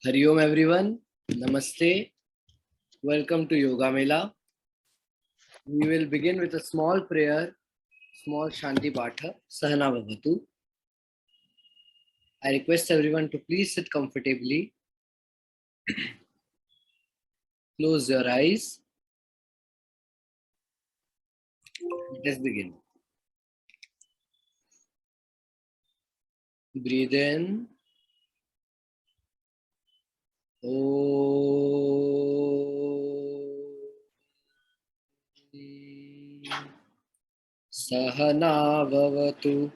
Hari Om everyone, Namaste, welcome to Yoga-Mela. We will begin with a small prayer, small Shanti Patha, Sahana Bhavatu. I request everyone to please sit comfortably. Close your eyes. Let us begin. Breathe in. Sahana Bhavatu,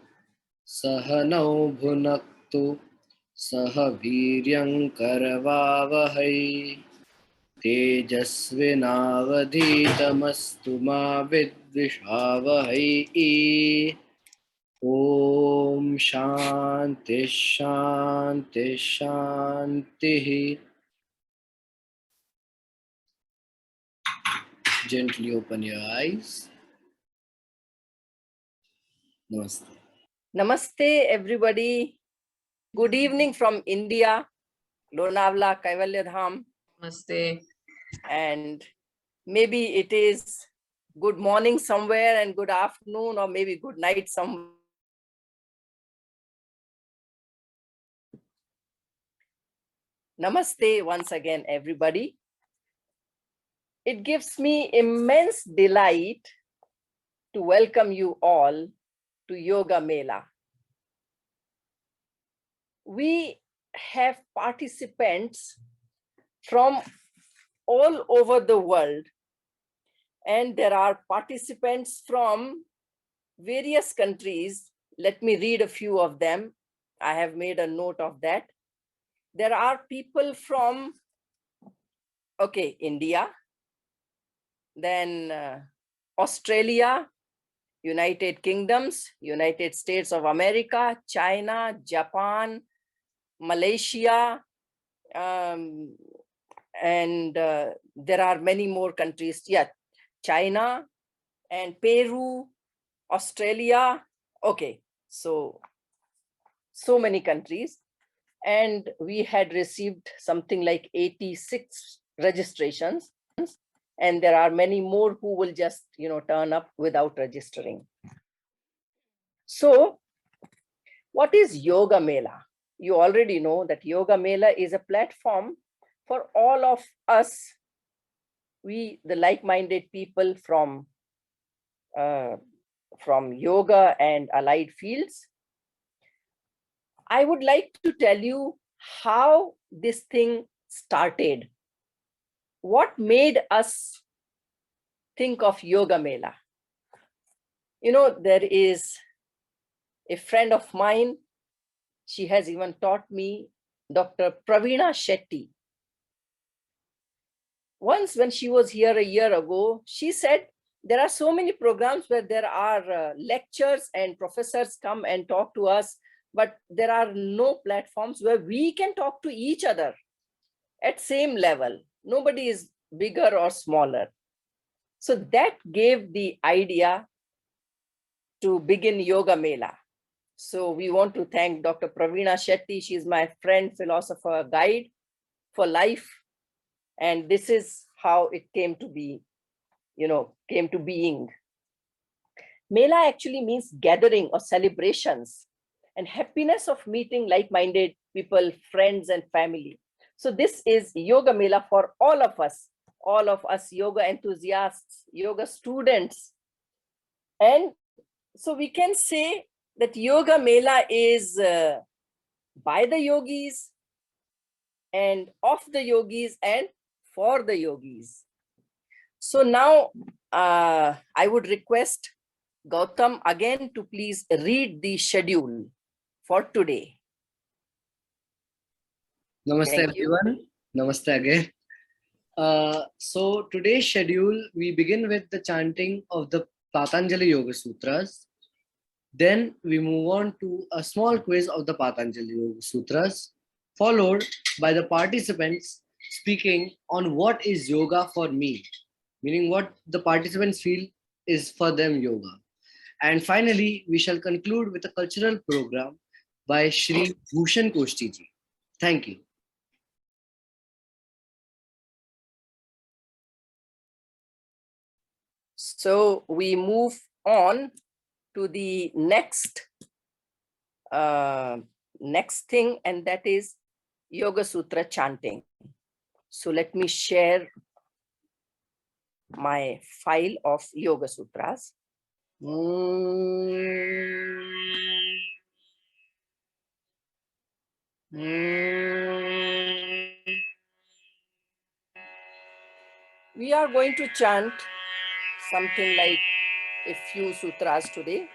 Sahanau Bhunaktu, Saha Viryam Karavavahai. तेजस्विनावधीतमस्तु मा विद्विषावहै. ॐ शान्ति शान्ति शान्तिः. Gently open your eyes. Namaste. Namaste, everybody. Good evening from India, Lonavala, Kaivalya Dham. Namaste. And maybe it is good morning somewhere and good afternoon, or maybe good night somewhere. Namaste once again, everybody. It gives me immense delight to welcome you all to Yoga-Mela. We have participants from all over the world, and there are participants from various countries. Let me read a few of them. I have made a note of that. There are people from, India, then Australia, United Kingdoms, United States of America, China, Japan, Malaysia, and there are many more countries. Yeah, China and Peru, Australia. So many countries. And we had received something like 86 registrations. And there are many more who will just, turn up without registering. So what is Yoga-Mela? You already know that Yoga-Mela is a platform for all of us, we, the like-minded people from yoga and allied fields. I would like to tell you how this thing started. What made us think of Yoga-Mela? There is a friend of mine. She has even taught me, Dr. Praveena Shetty. Once when she was here a year ago, she said, there are so many programs where there are lectures and professors come and talk to us, but there are no platforms where we can talk to each other at same level. Nobody is bigger or smaller. So that gave the idea to begin Yoga-Mela. So we want to thank Dr. Praveena Shetty. She's my friend, philosopher, guide for life. And this is how it came to be, came to being. Mela actually means gathering or celebrations and happiness of meeting like-minded people, friends and family. So this is Yoga-Mela for all of us yoga enthusiasts, yoga students. And so we can say that Yoga-Mela is by the yogis and of the yogis and for the yogis. So now I would request Gautam again to please read the schedule for today. Namaste everyone. Namaste again. So today's schedule, we begin with the chanting of the Patanjali Yoga-Sutras. Then we move on to a small quiz of the Patanjali Yoga-Sutras, followed by the participants speaking on what is yoga for me, meaning what the participants feel is for them yoga. And finally, we shall conclude with a cultural program by Shri Bhushan Koshti ji. Thank you. So we move on to the next thing, and that is Yoga Sutra chanting. So let me share my file of Yoga Sutras. We are going to chant something like a few sutras today.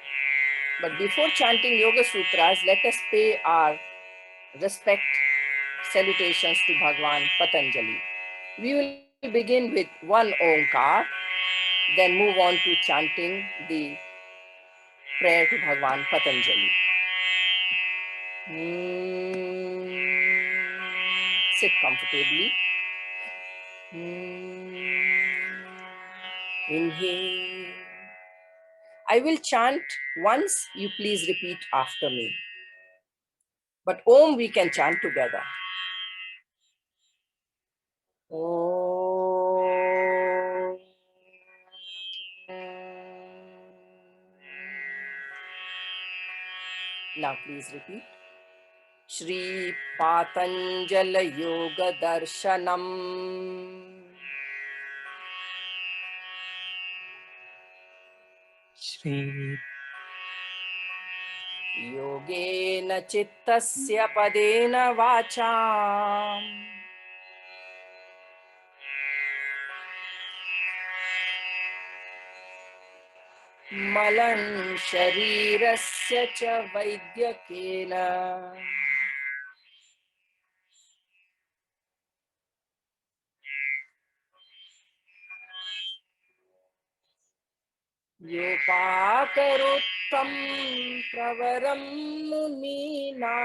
But before chanting Yoga Sutras, let us pay our respect, salutations to Bhagwan Patanjali. We will begin with one Omkar, then move on to chanting the prayer to Bhagwan Patanjali. Sit comfortably. Inhale. I will chant once, you please repeat after me. But Om we can chant together. Om. Now please repeat. Shri Patanjala Yoga Darshanam. Shri Yogena Chittasya Padena Vacham. Malan Sharirasya Cha Vaidyakena. Yopakaruttam Pravaram Munina.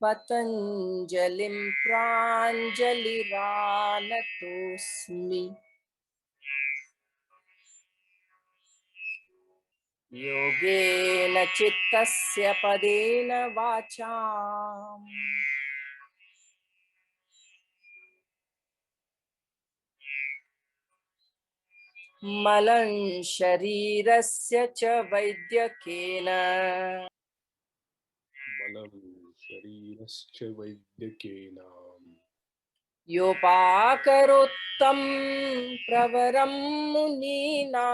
Patanjalim Pranjaliranatosmi. Yogena Chittasya Padena Vacham. Malan Sharirasya Cha Vaidyakena. Malam Sharirascha Vaidyakena. Yopakaruttam Pravaram Munina.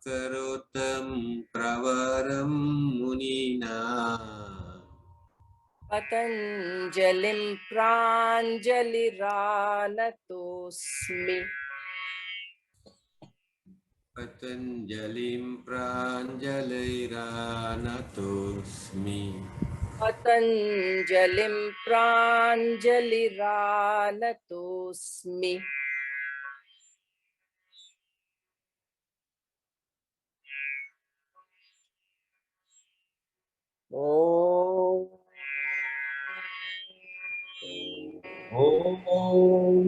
Akarotam pravaram munina Patanjalim Pranjaliranatosmi. Patanjalim pranjaliranatosmi Patanjalim Pranjaliranatosmi. Om. Om.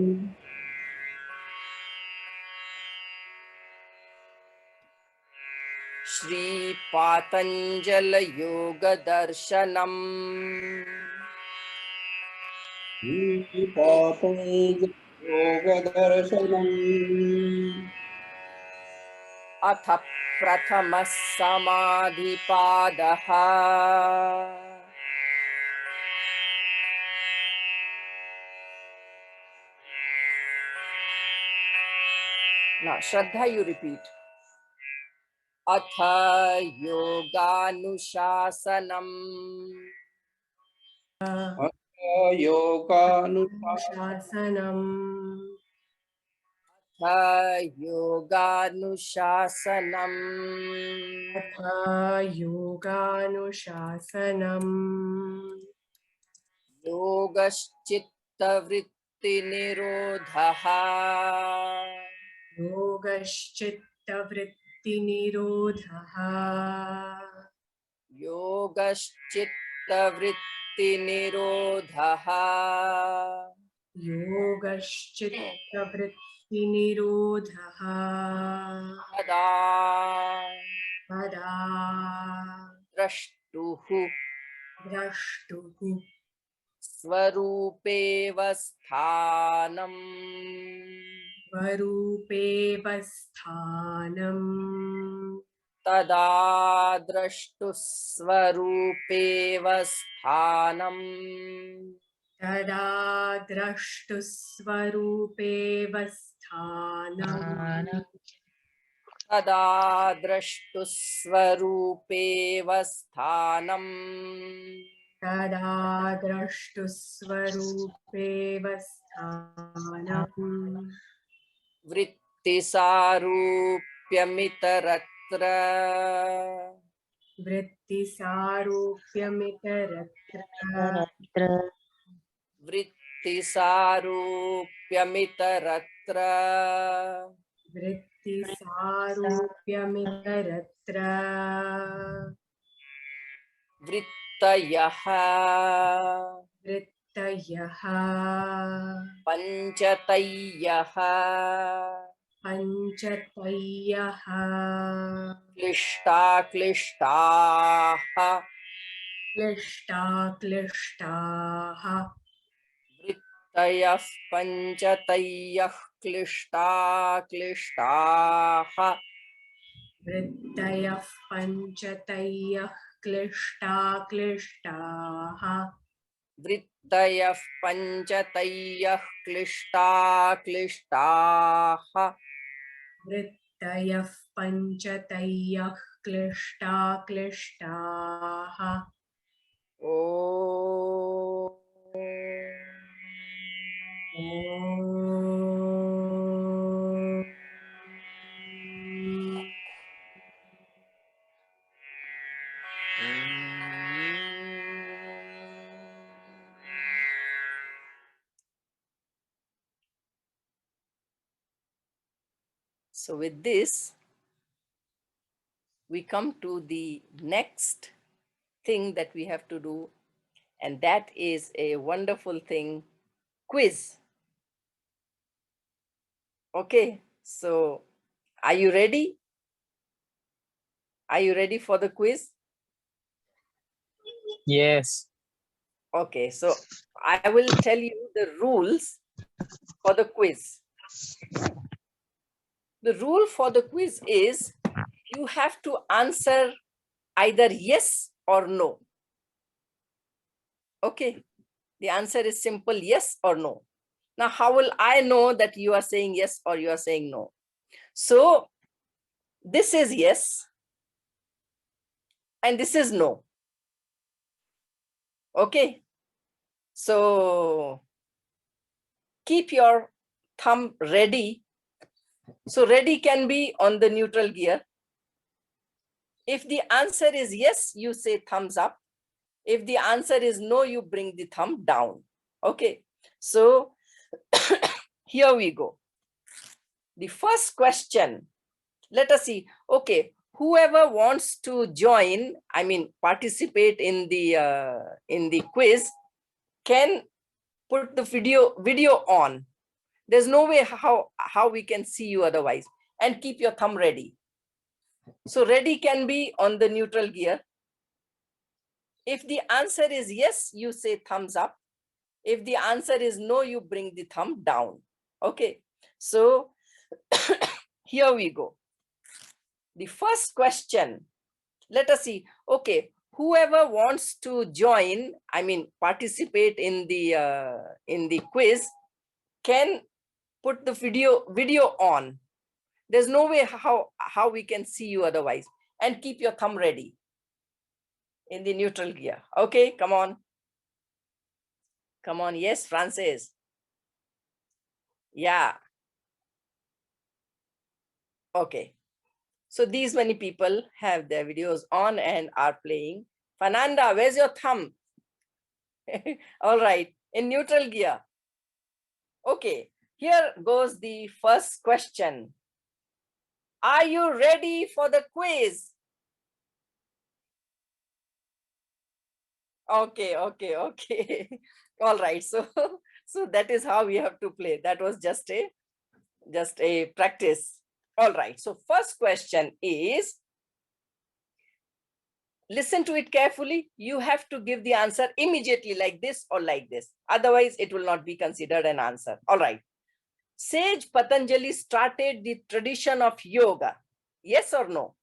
Shri Patanjala Yoga Darshanam. Patanjali Yoga-darshanam. Atha Prathamas Samadhipadaha. Now, Shraddha, you repeat. Atha Yoganushasanam. Yoga-nushasana. शासनम् Atha Yoganushasanam. तथा योगानुशासनम् Yogaschittavritti-nirodhaha. योगश्चित्तवृत्तिनिरोधः Yogaschittavritti-nirodhaha. योगश्चित्तवृत्तिनिरोधः Vinirodhaha Tada Pada Drashtuhu Drashtuhu Svarupeva Sthanam Varupeva Sthanam Tada Drashtu Svarupeva Sthanam Tada Drashtu Svarupeva Sthanam Tada Drashtu Svarupeva Sthanam Tada Drashtu Svarupeva Sthanam Vrittisarupyamittaratra Vrittisarupyamittaratra Vrittisarupyamittaratra Vrittisarupyamittaratra Vrittayaha Vrittayaha Panchatayyaha Panchatayyaha Klishta-klishtaha Klishta-klishtaha Vrittayah Panchatayyah Klishta-klishtaha Vrittayah Panchatayah Klishta-klishtaha Vrittayah Panchatayyah Klishta-klishtaha Vrittayah Panchatayah Klishta-klishtaha Om. Om. So with this, we come to the next thing that we have to do, and that is a wonderful thing, quiz. Okay, so are you ready? Are you ready for the quiz? Yes. Okay, so I will tell you the rules for the quiz. The rule for the quiz is you have to answer either yes or no. Okay, the answer is simple, yes or no. Now, how will I know that you are saying yes or you are saying no? So this is yes and this is no. Okay, so keep your thumb ready. So ready can be on the neutral gear. If the answer is yes, you say thumbs up. If the answer is no, you bring the thumb down. Okay, so here we go. The first question, let us see. Okay, whoever wants to join, I mean participate in the quiz, can put the video on. There's no way how we can see you otherwise. And keep your thumb ready. So ready can be on the neutral gear. If the answer is yes, you say thumbs up. If the answer is no, you bring the thumb down. Okay, so here we go. The first question, let us see. Okay, whoever wants to join, I mean participate in the quiz, can put the video on. There's no way how we can see you otherwise. And keep your thumb ready in the neutral gear. Okay, come on. Come on, yes, Francis. Yeah. Okay. So these many people have their videos on and are playing. Fernanda, where's your thumb? All right, in neutral gear. Okay, here goes the first question. Are you ready for the quiz? Okay. All right, so that is how we have to play. That was just a just a practice. All right. So first question is, listen to it carefully. You have to give the answer immediately, like this or like this. Otherwise, it will not be considered an answer. All right. Sage Patanjali started the tradition of yoga. Yes or no?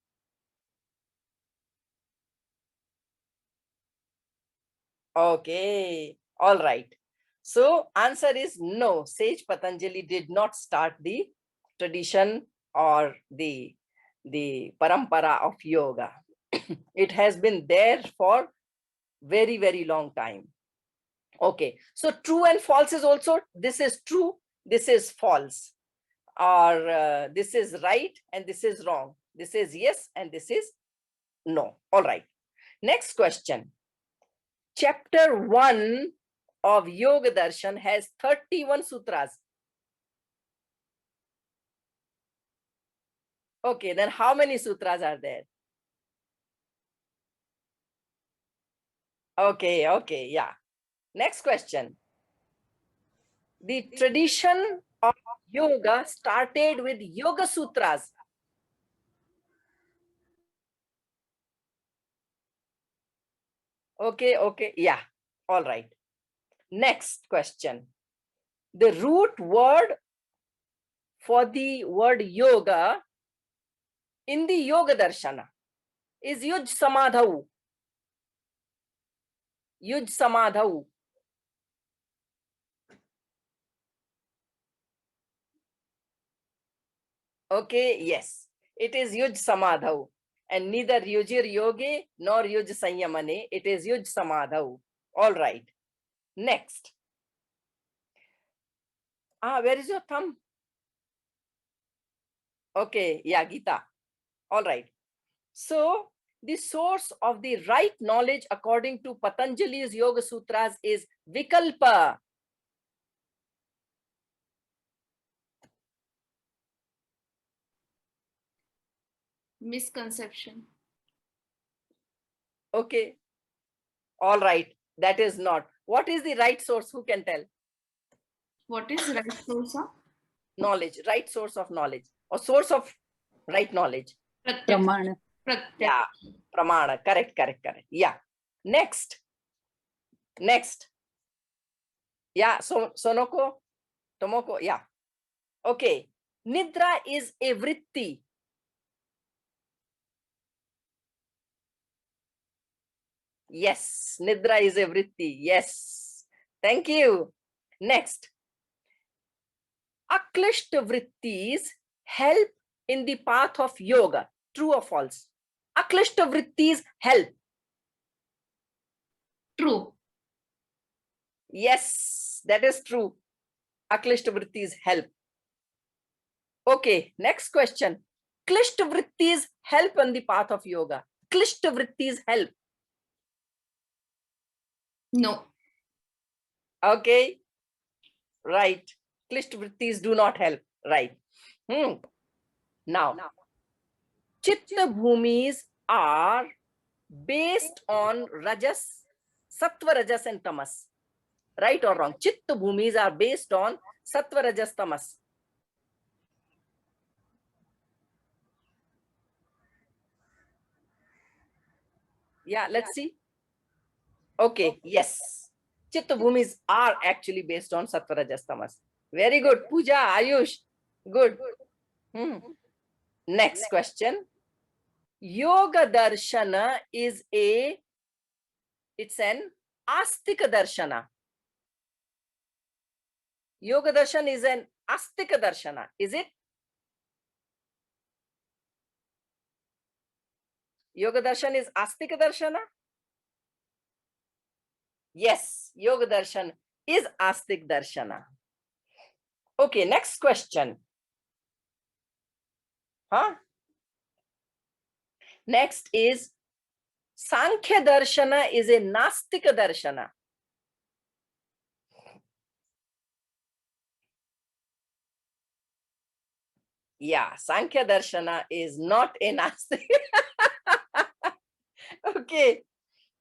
Okay. All right. So answer is no. Sage Patanjali did not start the tradition or the parampara of yoga. It has been there for very, very long time. Okay. So true and false is also, this is true, this is false. Or this is right and this is wrong. This is yes and this is no. All right. Next question. Chapter 1 of Yoga Darshan has 31 sutras. Okay, then how many sutras are there? Okay, yeah. Next question. The tradition of yoga started with Yoga-Sutras. Okay, yeah. All right. Next question. The root word for the word yoga in the Yoga Darshana is Yuj Samadhau. Yuj Samadhau. Okay, yes. It is Yuj Samadhau. And neither Yujir Yoge nor Yuj Sanyamane. It is Yuj Samadhau. All right. Next. Where is your thumb? Okay, yeah, Gita. All right. So, the source of the right knowledge according to Patanjali's Yoga Sutras is Vikalpa. Misconception. Okay. All right. That is not. What is the right source? Who can tell? What is right source of? Knowledge. Right source of knowledge. Or source of right knowledge. Pramana. Yeah. Pramana. Correct. Yeah. Next. Yeah. So Sonoko. Tomoko. Yeah. Okay. Nidra is a vritti. Yes. Nidra is a vritti. Yes. Thank you. Next. Aklishta vrittis help in the path of yoga. True or false? Aklishta vrittis help. True. Yes, that is true. Aklishta vrittis help. Okay, next question. Klishta vrittis help on the path of yoga. Klishta vrittis help. No. Okay, right. Klishta vrittis do not help. Right. Now, chitta bhumis are based on rajas, sattva, rajas, and tamas. Right or wrong? Chitta bhumis are based on sattva, rajas, tamas. Yeah, let's see. Okay, yes. Chitta bhumis are actually based on sattva, rajas, tamas. Very good. Pooja, Ayush. Good. Next question. Yoga darshana is it's an astika darshana. Yoga darshan is an astika darshana. Is it? Yoga darshan is astika darshana? Yes, yoga darshan is astik darshana. Okay, next question. Next is Sankhya darshana is a nastika darshana. Yeah, Sankhya darshana is not a nastika. Okay,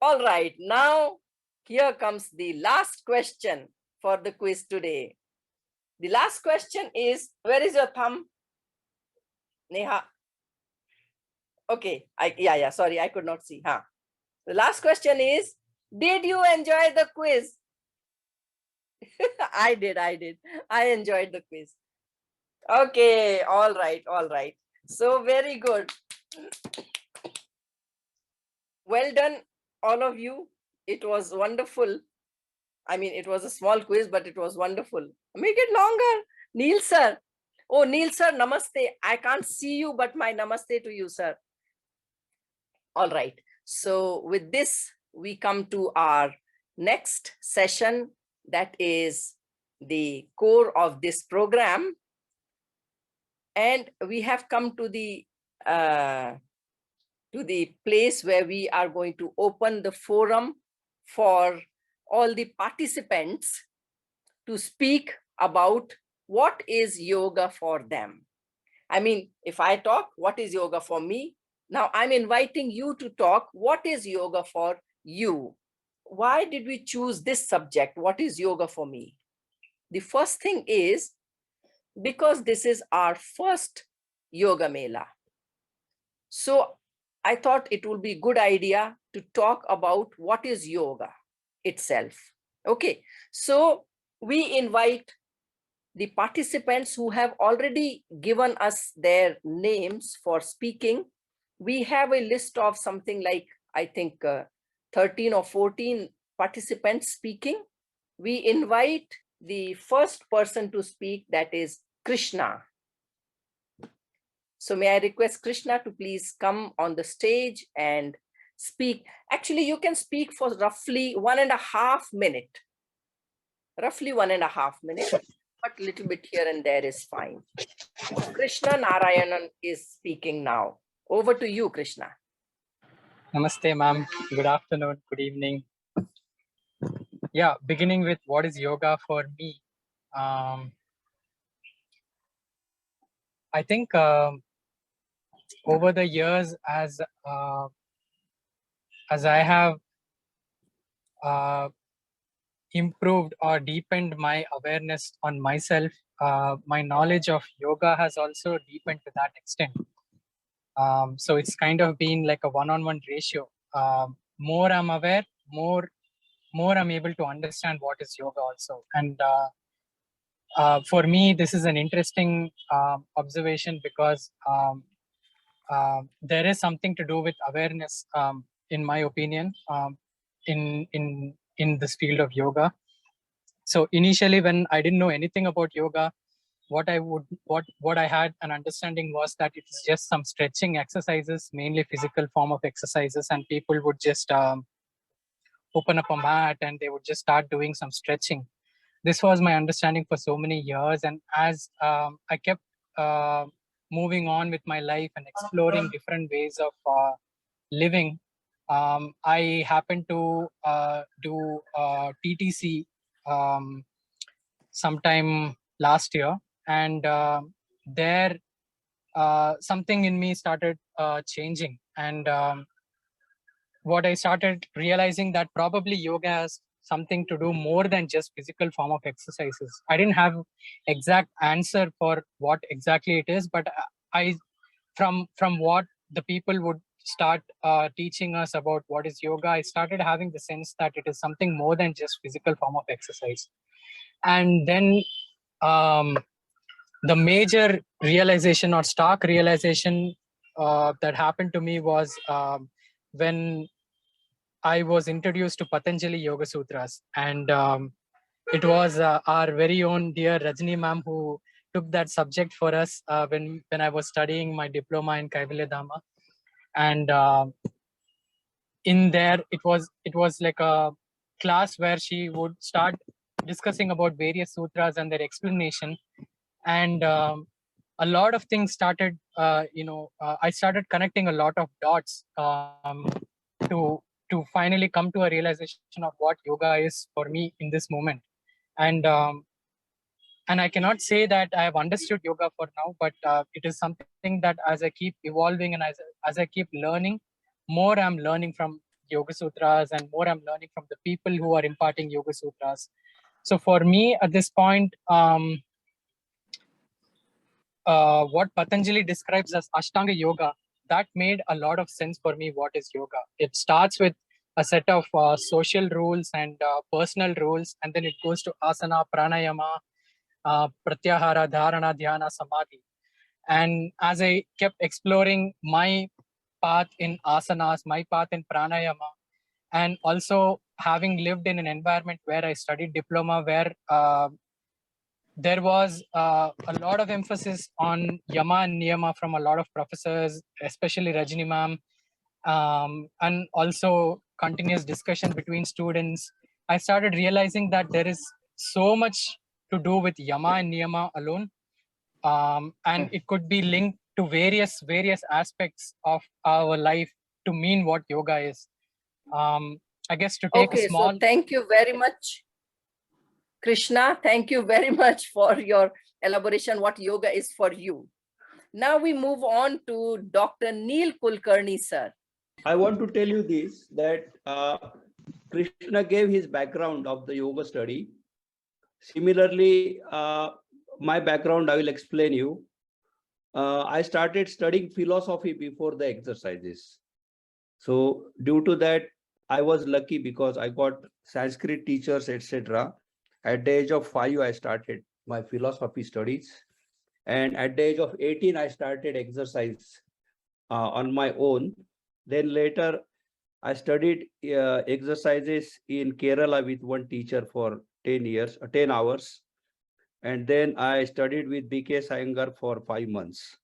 all right. Now, here comes the last question for the quiz today. The last question is, where is your thumb? Neha. Okay, sorry, I could not see. The last question is, did you enjoy the quiz? I did. I enjoyed the quiz. Okay, all right. So very good. Well done, all of you. It was wonderful. I mean, it was a small quiz, but it was wonderful. Make it longer. Neil sir. Oh, Neil sir, namaste. I can't see you, but my namaste to you, sir. All right. So with this, we come to our next session. That is the core of this program. And we have come to the place where we are going to open the forum for all the participants to speak about what is yoga for them. I mean, if I talk, what is yoga for me? Now I'm inviting you to talk, what is yoga for you? Why did we choose this subject? What is yoga for me? The first thing is because this is our first Yoga-Mela. So I thought it would be a good idea to talk about what is yoga itself. Okay, so we invite the participants who have already given us their names for speaking. We have a list of something like, I think, 13 or 14 participants speaking. We invite the first person to speak, that is Krishna. So may I request Krishna to please come on the stage and speak. Actually, you can speak for roughly 1.5 minutes. Roughly 1.5 minutes, but a little bit here and there is fine. Krishna Narayanan is speaking now. Over to you, Krishna. Namaste, ma'am. Good afternoon, good evening. Yeah, beginning with what is yoga for me. I think over the years, as I have improved or deepened my awareness on myself, my knowledge of yoga has also deepened to that extent. So it's kind of been like a one-on-one ratio. More I'm aware, more I'm able to understand what is yoga also. And for me, this is an interesting observation because there is something to do with awareness, in my opinion, in this field of yoga. So initially, when I didn't know anything about yoga, what I had an understanding was that it is just some stretching exercises, mainly physical form of exercises, and people would just open up a mat and they would just start doing some stretching. This was my understanding for so many years, and as I kept moving on with my life and exploring different ways of living, I happened to do TTC sometime last year, and there something in me started changing, and what I started realizing that probably yoga has something to do more than just physical form of exercises. I didn't have exact answer for what exactly it is, but I from what the people would start teaching us about what is yoga, I started having the sense that it is something more than just physical form of exercise. And then the major realization or stark realization that happened to me was when I was introduced to Patanjali Yoga-Sutras, and it was our very own dear Rajani ma'am who took that subject for us when I was studying my diploma in Kaivalya Dhamma. And in there, it was like a class where she would start discussing about various sutras and their explanation, and a lot of things started. I started connecting a lot of dots to finally come to a realization of what yoga is for me in this moment. And I cannot say that I have understood yoga for now, but it is something that as I keep evolving and as I keep learning, more I'm learning from Yoga Sutras and more I'm learning from the people who are imparting Yoga Sutras. So for me at this point, what Patanjali describes as Ashtanga Yoga, that made a lot of sense for me. What is yoga? It starts with a set of social rules and personal rules, and then it goes to asana, pranayama, pratyahara, dharana, dhyana, samadhi. And as I kept exploring my path in asanas, my path in pranayama, and also having lived in an environment where I studied diploma, where there was a lot of emphasis on yama and niyama from a lot of professors, especially Rajani ma'am, and also continuous discussion between students. I started realizing that there is so much to do with yama and niyama alone, and it could be linked to various aspects of our life to mean what yoga is. I guess to take Okay, a small. so thank you very much, Krishna. Thank you very much for your elaboration what yoga is for you. Now we move on to Dr. Neil Kulkarni, sir. I want to tell you this, that Krishna gave his background of the yoga study. Similarly, my background, I will explain you. I started studying philosophy before the exercises. So due to that, I was lucky because I got Sanskrit teachers, etc. At the age of 5, I started my philosophy studies. And at the age of 18, I started exercise on my own. Then later, I studied exercises in Kerala with one teacher for 10 hours. And then I studied with B.K. Sayangar for 5 months.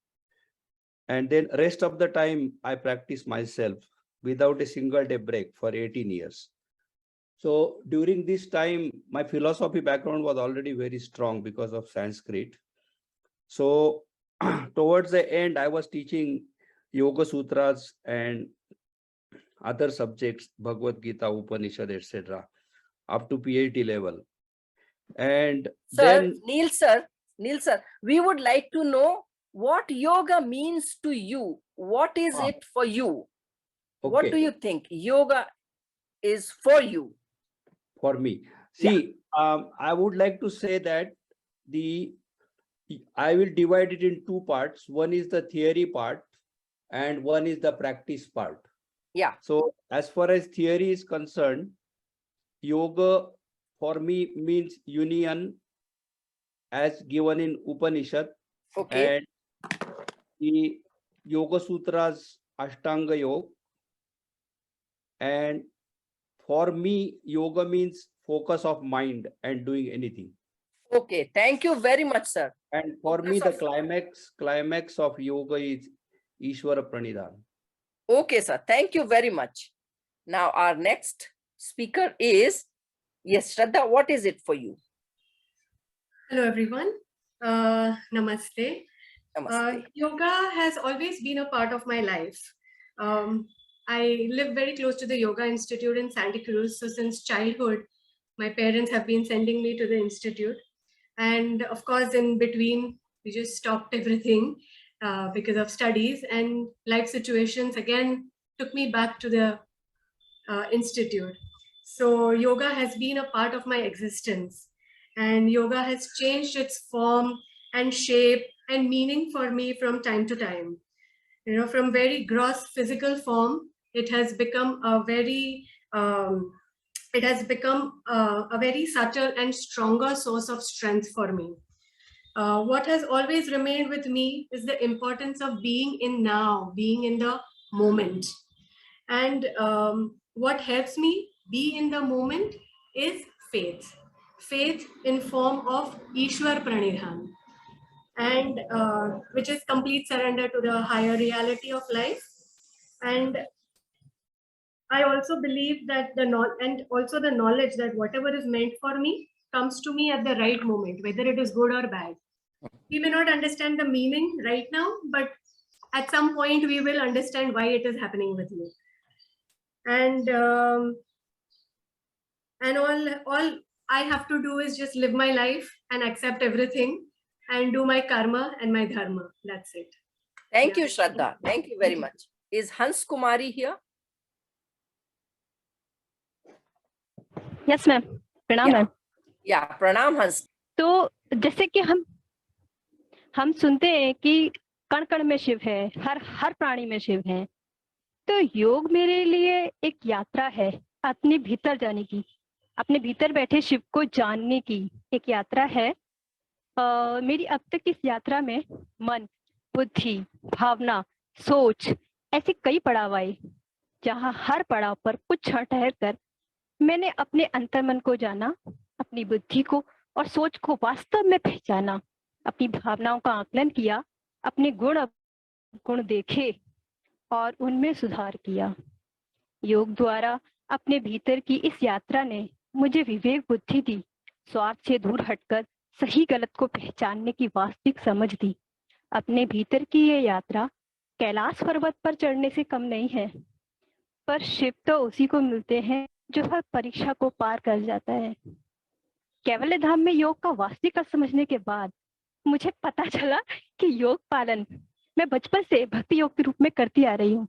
And then rest of the time, I practiced myself without a single day break for 18 years. So during this time, my philosophy background was already very strong because of Sanskrit. So towards the end, I was teaching Yoga-Sutras and other subjects, Bhagavad Gita, Upanishad, etc., up to PhD level. And Sir, then Neil sir, we would like to know what yoga means to you. What is it for you? okay. What do you think yoga is for you? For me, see, I would like to say that I will divide it in two parts. One is the theory part and one is the practice part. Yeah. So as far as theory is concerned, yoga for me means union as given in Upanishad. Okay. And the Yoga Sutras, Ashtanga Yoga. And for me, yoga means focus of mind and doing anything. Okay, thank you very much, sir. And for me, the climax of yoga is Ishvara Pranidhan. Okay, sir. Thank you very much. Now our next speaker is, yes, Shraddha, what is it for you? Hello, everyone. Namaste. Namaste. Yoga has always been a part of my life. I live very close to the Yoga Institute in Santa Cruz. So since childhood, my parents have been sending me to the institute. And of course, in between, we just stopped everything because of studies, and life situations again took me back to the institute. So yoga has been a part of my existence, and yoga has changed its form and shape and meaning for me from time to time. You know, from very gross physical form, it has become a very subtle and stronger source of strength for me. What has always remained with me is the importance of being in now, being in the moment. And what helps me be in the moment is faith. Faith in form of Ishwar Pranidhan, and which is complete surrender to the higher reality of life. And I also believe that the knowledge that whatever is meant for me comes to me at the right moment, whether it is good or bad. We may not understand the meaning right now, but at some point we will understand why it is happening with you. And all I have to do is just live my life and accept everything and do my karma and my dharma. That's it. Thank you, Shraddha. Thank you very much. Is Hans Kumari here? Yes ma'am, प्रणाम ma'am. या प्रणाम हंस। तो जैसे कि हम हम सुनते हैं कि कण कण में शिव है, हर हर प्राणी में शिव है। तो योग मेरे लिए एक यात्रा है अपने भीतर जाने की, अपने भीतर बैठे शिव को जानने की एक यात्रा है। मेरी अब तक इस यात्रा में मन, बुद्धि, भावना, सोच ऐसे कई पड़ाव आए, जहाँ हर पड़ाव पर कुछ क्षण ठहर कर मैंने अपने अंतर्मन को जाना, अपनी बुद्धि को और सोच को वास्तव में पहचाना, अपनी भावनाओं का आकलन किया, अपने गुण गुण देखे और उनमें सुधार किया। योग द्वारा अपने भीतर की इस यात्रा ने मुझे विवेक बुद्धि दी, स्वार्थ से दूर हटकर सही गलत को पहचानने की वास्तविक समझ दी। अपने भीतर की ये यात्रा कैलाश पर्वत पर चढ़ने से कम नहीं है, पर शिव तो उसी को मिलते हैं जो हर परीक्षा को पार कर जाता है। कैवल्य धाम में योग का वास्तविक अर्थ समझने के बाद मुझे पता चला कि योग पालन मैं बचपन से भक्ति योग के रूप में करती आ रही हूँ।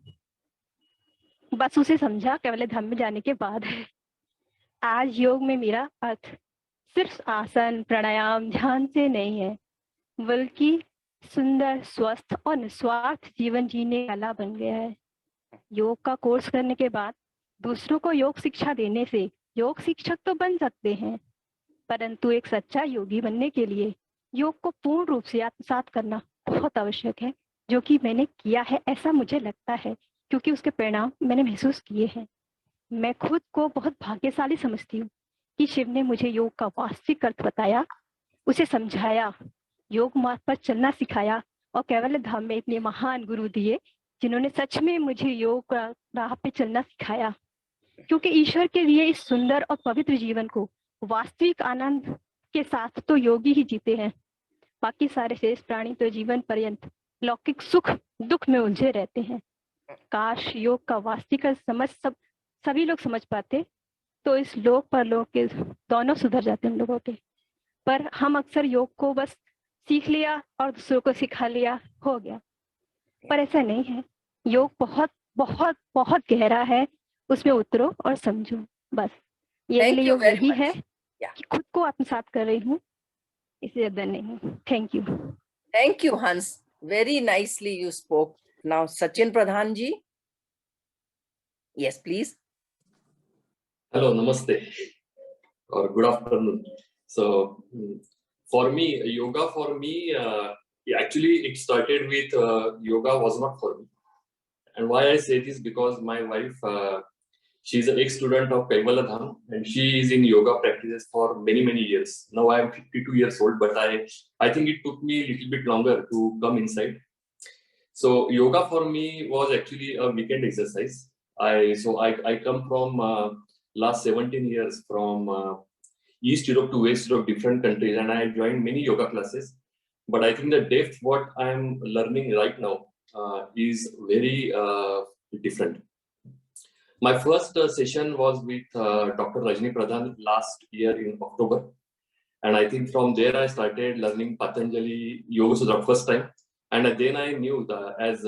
बस उसे समझा कैवल्य धाम में जाने के बाद। आज योग में मेरा अर्थ सिर्फ आसन, प्राणायाम, ध्यान से नहीं है, बल्कि सुंदर, स्वस्थ और निस्वार्थ जीवन जीने का कला बन गया है। योग का कोर्स करने के बाद दूसरों को योग शिक्षा देने से योग शिक्षक तो बन सकते हैं, परंतु एक सच्चा योगी बनने के लिए योग को पूर्ण रूप से आत्मसात करना बहुत आवश्यक है, जो कि मैंने किया है, ऐसा मुझे लगता है, क्योंकि उसके परिणाम मैंने महसूस किए हैं। मैं खुद को बहुत भाग्यशाली समझती हूँ कि शिव ने मुझे योग का वास्तविक अर्थ बताया, उसे समझाया, योग मार्ग पर चलना सिखाया और कैवल्य धाम में इतने महान गुरु दिए जिन्होंने सच में मुझे योग का राह पे चलना सिखाया। क्योंकि ईश्वर के लिए इस सुंदर और पवित्र जीवन को वास्तविक आनंद के साथ तो योगी ही जीते हैं, बाकी सारे शेष प्राणी तो जीवन पर्यंत लौकिक सुख दुख में उलझे रहते हैं। काश योग का वास्तविक समझ सभी लोग समझ पाते, तो इस लोक परलोक के दोनों सुधर जाते हम लोगों के। पर हम अक्सर योग को बस सीख लिया और दूसरों को सिखा लिया, हो गया, पर ऐसा नहीं है। योग बहुत बहुत बहुत गहरा है, उसमें उतरो और समझो। बस ये लिए योग यही है कि खुद को आत्मसात कर रही हूँ, इससे ज्यादा नहीं। Thank you. Thank you, Hans. Very nicely you spoke. Now, Sachin Pradhan ji. Yes, please. Hello, namaste, or good afternoon. So, for me, yoga for me, actually it started with yoga was not for me. And why I say this, because my wife, she's an ex-student of Kaivala Dham, and she is in yoga practices for many, many years. Now I am 52 years old, but I think it took me a little bit longer to come inside. So yoga for me was actually a weekend exercise. I come from last 17 years from East Europe to West Europe, different countries, and I joined many yoga classes. But I think the depth what I am learning right now is very different. My first session was with Dr. Rajani Pradhan last year in October. And I think from there I started learning Patanjali Yoga-Sutras first time. And then I knew that, as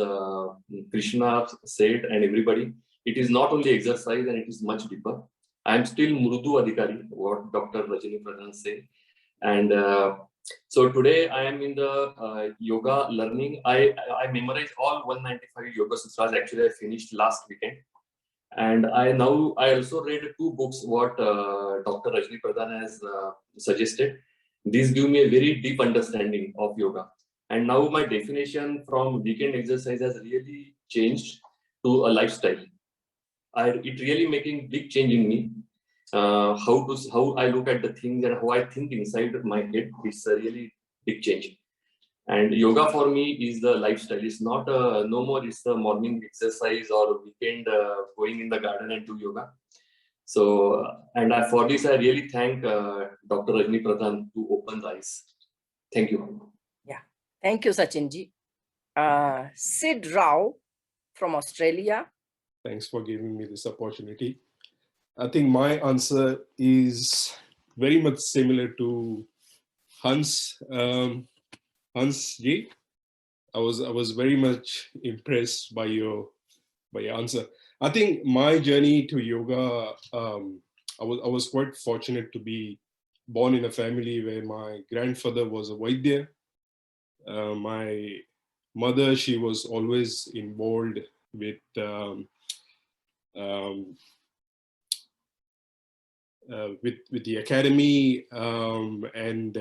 Krishna said and everybody, it is not only exercise and it is much deeper. I am still Mrudu Adhikari, what Dr. Rajani Pradhan said. And so today I am in the yoga learning. I memorized all 195 Yoga Sutras. Actually, I finished last weekend. And I also read 2 books what Dr. Rajani Pradhan has suggested. These give me a very deep understanding of yoga. And now my definition from weekend exercise has really changed to a lifestyle. It really making big change in me. How I look at the things and how I think inside my head is a really big change. And yoga for me is the lifestyle. It's not no more. It's the morning exercise or weekend going in the garden and do yoga. So for this I really thank Dr. Rajani Pradhan to open the eyes. Thank you. Yeah, thank you, Sachin ji. Sid Rao from Australia. Thanks for giving me this opportunity. I think my answer is very much similar to Hans. Hans ji, I was very much impressed by your answer. I think my journey to yoga, I was quite fortunate to be born in a family where my grandfather was a Vaidya, My mother, she was always involved with with the academy, and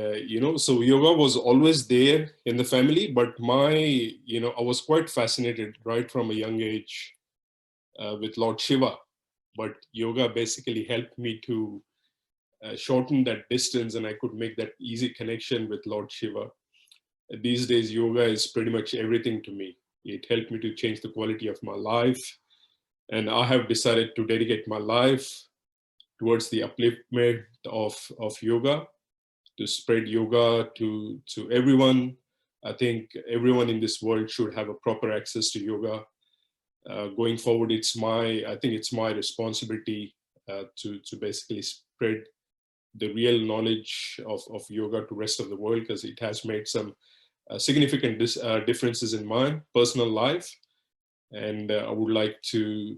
so yoga was always there in the family. But I was quite fascinated right from a young age with Lord Shiva. But yoga basically helped me to shorten that distance, and I could make that easy connection with Lord Shiva. These days, yoga is pretty much everything to me. It helped me to change the quality of my life, and I have decided to dedicate my life towards the upliftment of yoga, to spread yoga to everyone. I think everyone in this world should have a proper access to yoga. Going forward, I think it's my responsibility to basically spread the real knowledge of yoga to rest of the world, because it has made some significant differences in my personal life. And I would like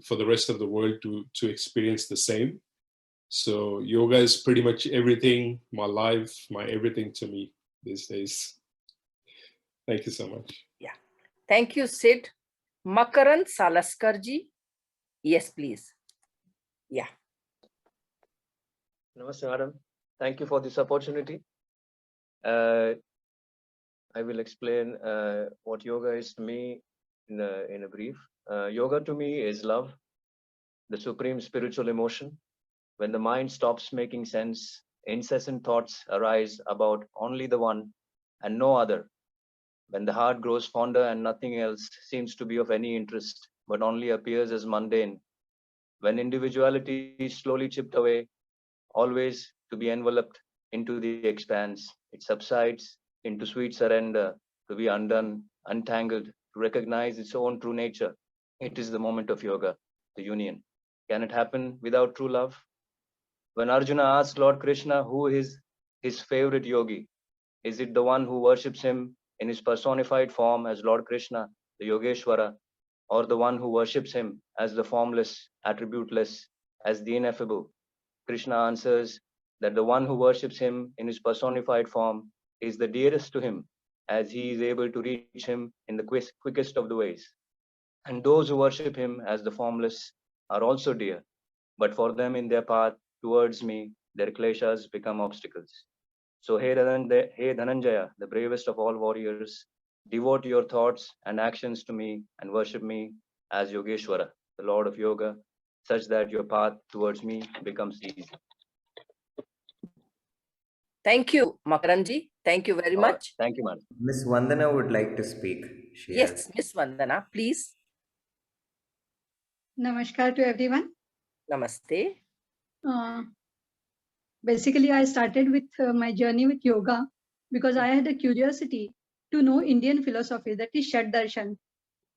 for the rest of the world to experience the same. So yoga is pretty much everything, my life, my everything to me these days. Thank you so much. Yeah. Thank you, Sid. Makarand Salaskarji. Yes, please. Yeah. Namaste, madam. Thank you for this opportunity. I will explain what yoga is to me in a brief. Yoga to me is love, the supreme spiritual emotion. When the mind stops making sense, incessant thoughts arise about only the one and no other. When the heart grows fonder and nothing else seems to be of any interest, but only appears as mundane. When individuality is slowly chipped away, always to be enveloped into the expanse, it subsides into sweet surrender, to be undone, untangled, to recognize its own true nature. It is the moment of yoga, the union. Can it happen without true love? When Arjuna asked Lord Krishna who is his favorite yogi, is it the one who worships him in his personified form as Lord Krishna, the Yogeshwara, or the one who worships him as the formless, attributeless, as the ineffable? Krishna answers that the one who worships him in his personified form is the dearest to him, as he is able to reach him in the quickest of the ways. And those who worship him as the formless are also dear, but for them in their path towards me, their kleshas become obstacles. So, hey Dhananjaya, the bravest of all warriors, devote your thoughts and actions to me and worship me as Yogeshwara, the Lord of Yoga, such that your path towards me becomes easy. Thank you, Makaranji. Thank you very much. Thank you, madam. Miss Vandana would like to speak. Yes, Miss Vandana, please. Namaskar to everyone. Namaste. Basically, I started with my journey with yoga because I had a curiosity to know Indian philosophy, that is Shat Darshan.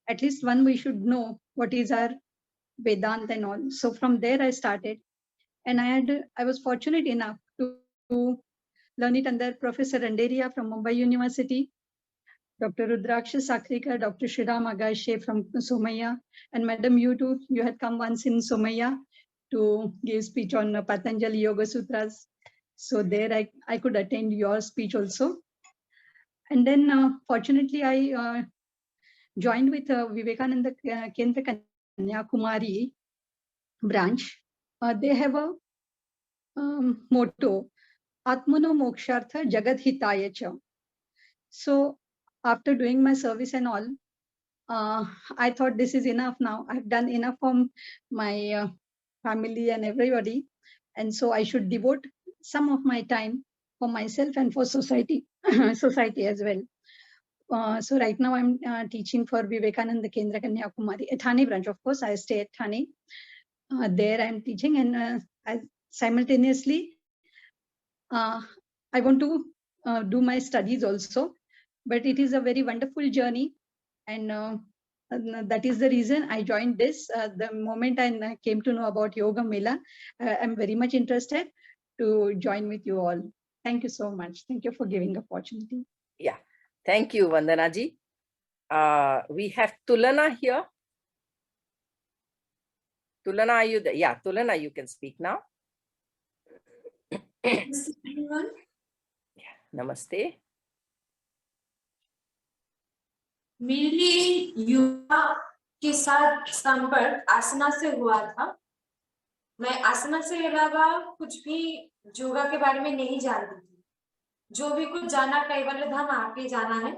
At least one we should know what is our Vedanta and all. So from there I started, and I was fortunate enough to learn it under Professor Randeria from Mumbai University, Dr. Rudraksha Sakrikar, Dr. Shriram Agashe from Somaya, and Madam, you too, you had come once in Somaya to give speech on Patanjali Yoga-Sutras. So there I could attend your speech also. And then fortunately I joined with Vivekananda Kendra Kanyakumari branch. They have a motto, Atmano Mokshartha Jagad Hitaya Cha. So after doing my service and all, I thought this is enough now. I've done enough for my family and everybody. And so I should devote some of my time for myself and for society, society as well. So right now I'm teaching for Vivekananda Kendra Kanyakumari, a Thane branch. Of course, I stay at Thane. There I'm teaching, and simultaneously I want to do my studies also. But it is a very wonderful journey, and that is the reason I joined this. The moment I came to know about Yoga-Mela, I'm very much interested to join with you all. Thank you so much. Thank you for giving the opportunity. Yeah, thank you, Vandanaji. We have Tulana here. Tulana, are you there? Yeah, Tulana, you can speak now. Namaste, everyone. Yeah, namaste. मेरे लिए योगा के साथ संपर्क आसना से हुआ था। मैं आसना से अलावा कुछ भी योगा के बारे में नहीं जानती थी। जो भी कुछ जाना कैवल्य धाम आके जाना है।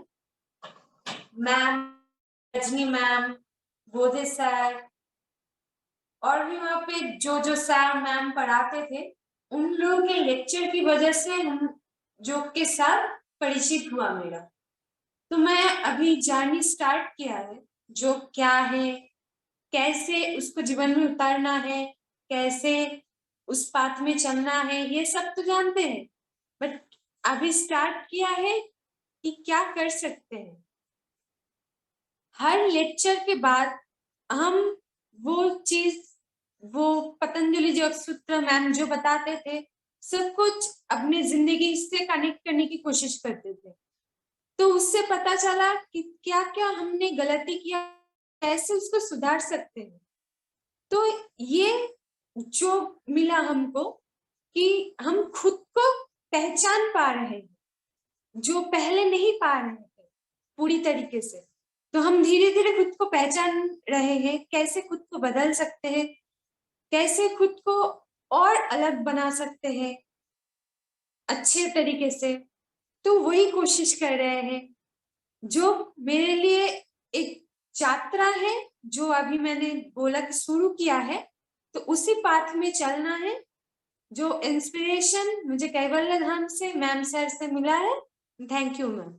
मैम, रजनी मैम, बोधे सर और भी वहाँ पे जो सर मैम पढ़ाते थे, उन लोगों के लेक्चर की वजह से योग के साथ परिचित हुआ मेरा। तो मैं अभी जर्नी स्टार्ट किया है, योग क्या है, कैसे उसको जीवन में उतारना है, कैसे उस पाथ में चलना है, ये सब तो जानते हैं, बट अभी स्टार्ट किया है कि क्या कर सकते हैं। हर लेक्चर के बाद हम वो पतंजलि योग सूत्र मैम जो बताते थे, सब कुछ अपनी जिंदगी से कनेक्ट करने की कोशिश करते थे। तो उससे पता चला कि क्या क्या हमने गलती किया, कैसे उसको सुधार सकते हैं। तो ये जो मिला हमको कि हम खुद को पहचान पा रहे हैं, जो पहले नहीं पा रहे थे पूरी तरीके से। तो हम धीरे धीरे खुद को पहचान रहे हैं, कैसे खुद को बदल सकते हैं, कैसे खुद को और अलग बना सकते हैं अच्छे तरीके से। तो वही कोशिश कर रहे हैं, जो मेरे लिए एक यात्रा है, जो अभी मैंने बोला कि शुरू किया है, तो उसी पाथ में चलना है। जो इंस्पिरेशन मुझे कैवल्य धाम से मैम सर से मिला है। Thank you ma'am.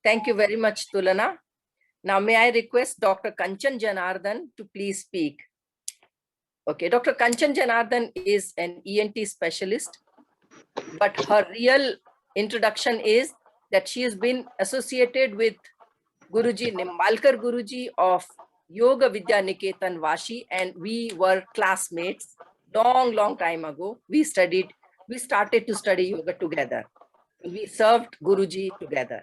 Thank you very much, Tulana. Now, may I request Dr. Kanchan Janardhan to please speak? Okay, Dr. Kanchan Janardhan is an ENT specialist, but her real introduction is that she has been associated with Guruji Nimbalkar Guruji of Yoga Vidya Niketan Vashi, and we were classmates long time ago. We started to study yoga together. We served Guruji together.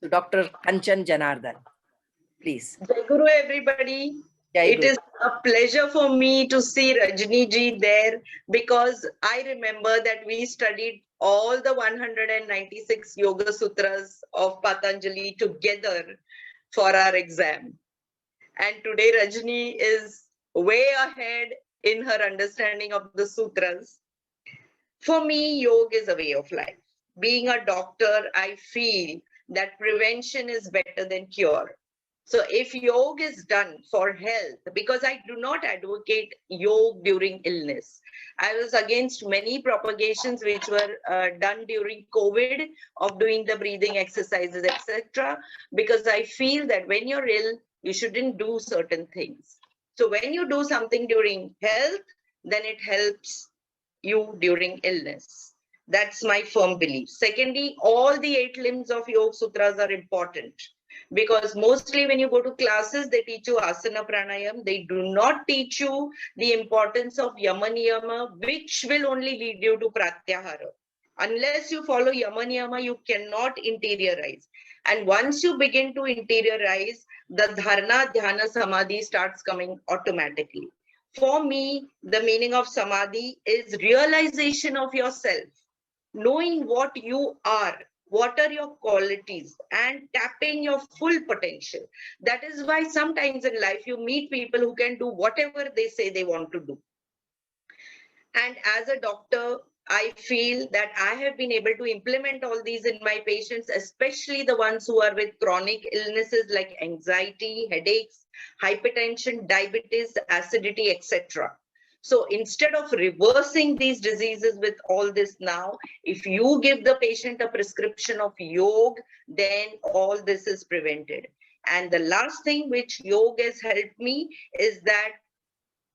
So Dr. Kanchan Janardhan, please. Jai Guru, everybody. Jai It Guru. is a pleasure for me to see Rajani ji there, because I remember that we studied all the 196 Yoga Sutras of Patanjali together for our exam. And today Rajani is way ahead in her understanding of the sutras. For me, yoga is a way of life. Being a doctor, I feel that prevention is better than cure. So if yoga is done for health, because I do not advocate yoga during illness. I was against many propagations which were done during COVID of doing the breathing exercises, etc. Because I feel that when you're ill, you shouldn't do certain things. So when you do something during health, then it helps you during illness. That's my firm belief. Secondly, all the 8 limbs of Yoga Sutras are important, because mostly when you go to classes, they teach you asana pranayam. They do not teach you the importance of yama niyama, which will only lead you to pratyahara. Unless you follow yama niyama, you cannot interiorize. And once you begin to interiorize, the dharana, dhyana, samadhi starts coming automatically. For me, the meaning of samadhi is realization of yourself, knowing what you are, what are your qualities, and tapping your full potential. That is why sometimes in life you meet people who can do whatever they say they want to do. And as a doctor, I feel that I have been able to implement all these in my patients, especially the ones who are with chronic illnesses like anxiety, headaches, hypertension, diabetes, acidity, etc. So instead of reversing these diseases with all this now, if you give the patient a prescription of yoga, then all this is prevented. And the last thing which yoga has helped me is that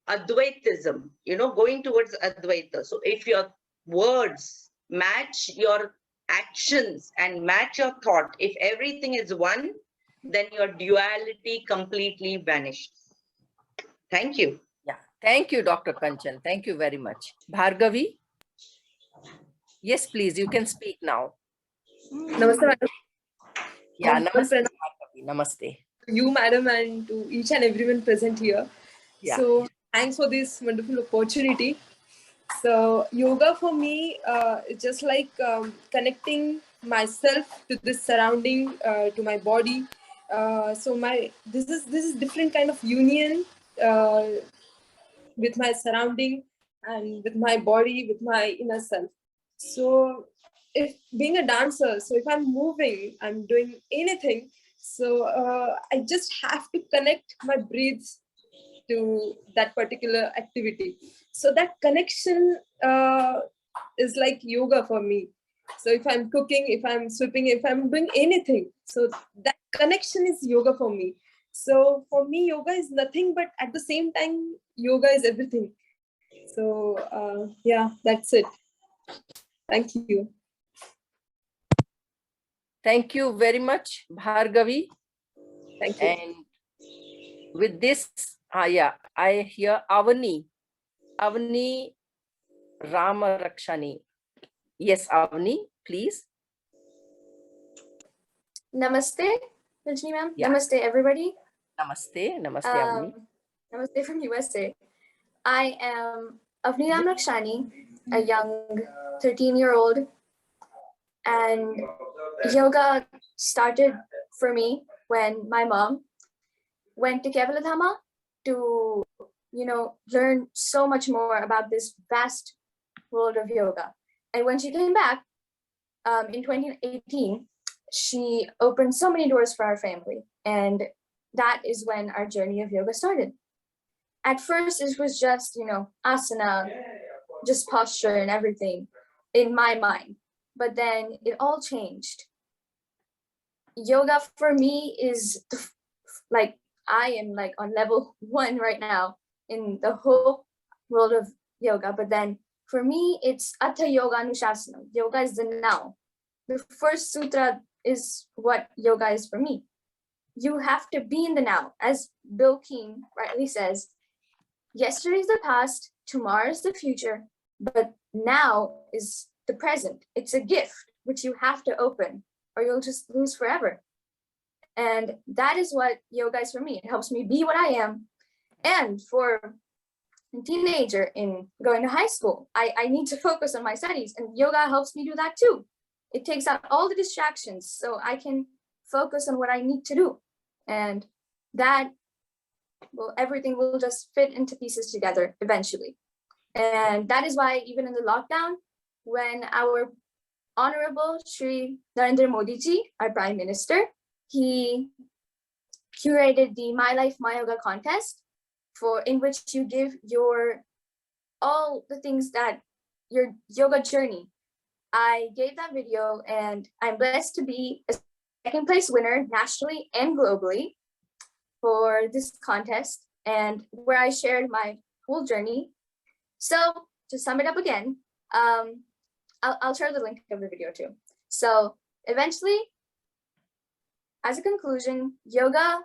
Advaitism, going towards Advaita. So if your words match your actions and match your thought, if everything is one, then your duality completely vanishes. Thank you. Yeah, thank you, Dr. Kanchan. Thank you very much. Bhargavi? Yes, please, you can speak now. Namaste, madam. Yeah, namaste, Bhargavi. Namaste. You, madam, and to each and everyone present here. Yeah. So thanks for this wonderful opportunity. So yoga for me is just like connecting myself to this surrounding, to my body, So this is different kind of union with my surrounding and with my body, with my inner self. So if being a dancer, so if I'm moving, I'm doing anything, so I just have to connect my breaths to that particular activity. So that connection is like yoga for me. So if I'm cooking, if I'm sweeping, if I'm doing anything, so that connection is yoga for me. So for me, yoga is nothing, but at the same time, yoga is everything. So yeah, that's it. Thank you. Thank you very much, Bhargavi. Thank you. And with this, yeah, I hear Avani Ramarakshani. Yes, Avani, please. Namaste, Rajani ma'am. Yeah. Namaste, everybody. Namaste, Avani. Namaste from USA. I am Avni Ramarakshani, a young 13-year-old, and yoga started for me when my mom went to Kevaladhamma to, learn so much more about this vast world of yoga. And when she came back in 2018, she opened so many doors for our family. And that is when our journey of yoga started. At first, it was just, asana, just posture and everything in my mind. But then it all changed. Yoga for me is like, I am like on level 1 right now in the whole world of yoga. But then for me, it's Atha Yoga Anushasana. Yoga is the now. The first sutra is what yoga is for me. You have to be in the now. As Bill Keane rightly says, yesterday is the past, tomorrow is the future, but now is the present. It's a gift which you have to open or you'll just lose forever. And that is what yoga is for me. It helps me be what I am. And for a teenager in going to high school, I need to focus on my studies, and yoga helps me do that too. It takes out all the distractions so I can focus on what I need to do. And that, well, everything will just fit into pieces together eventually. And that is why even in the lockdown, when our Honorable Shri Narendra Modi ji, our Prime Minister, he curated the My Life, My Yoga contest, in which you give all the things that your yoga journey. I gave that video, and I'm blessed to be a second place winner nationally and globally for this contest, and where I shared my whole journey. So to sum it up again, I'll share the link of the video too. So eventually, as a conclusion, yoga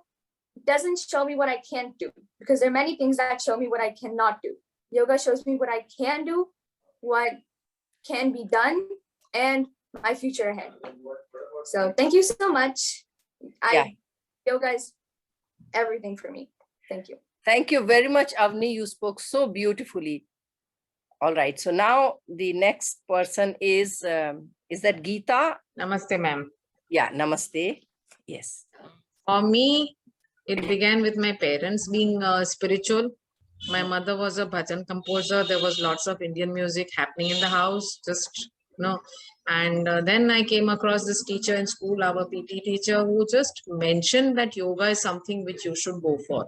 doesn't show me what I can't do, because there are many things that show me what I cannot do. Yoga shows me what I can do, what can be done, and my future ahead. So thank you so much. Yoga is everything for me. Thank you. Thank you very much, Avni. You spoke so beautifully. All right. So now the next person is that Gita? Namaste, ma'am. Yeah, namaste. Yes. For me, it began with my parents being spiritual. My mother was a bhajan composer. There was lots of Indian music happening in the house, and then I came across this teacher in school, our PT teacher, who just mentioned that yoga is something which you should go for.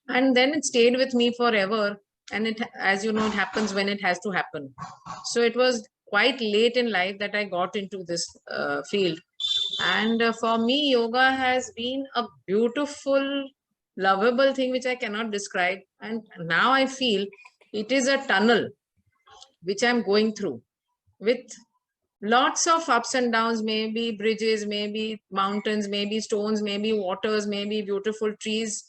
And then it stayed with me forever. And it, as you know, it happens when it has to happen. So it was quite late in life that I got into this field. And for me, yoga has been a beautiful, lovable thing which I cannot describe. And now I feel it is a tunnel which I'm going through with lots of ups and downs, maybe bridges, maybe mountains, maybe stones, maybe waters, maybe beautiful trees.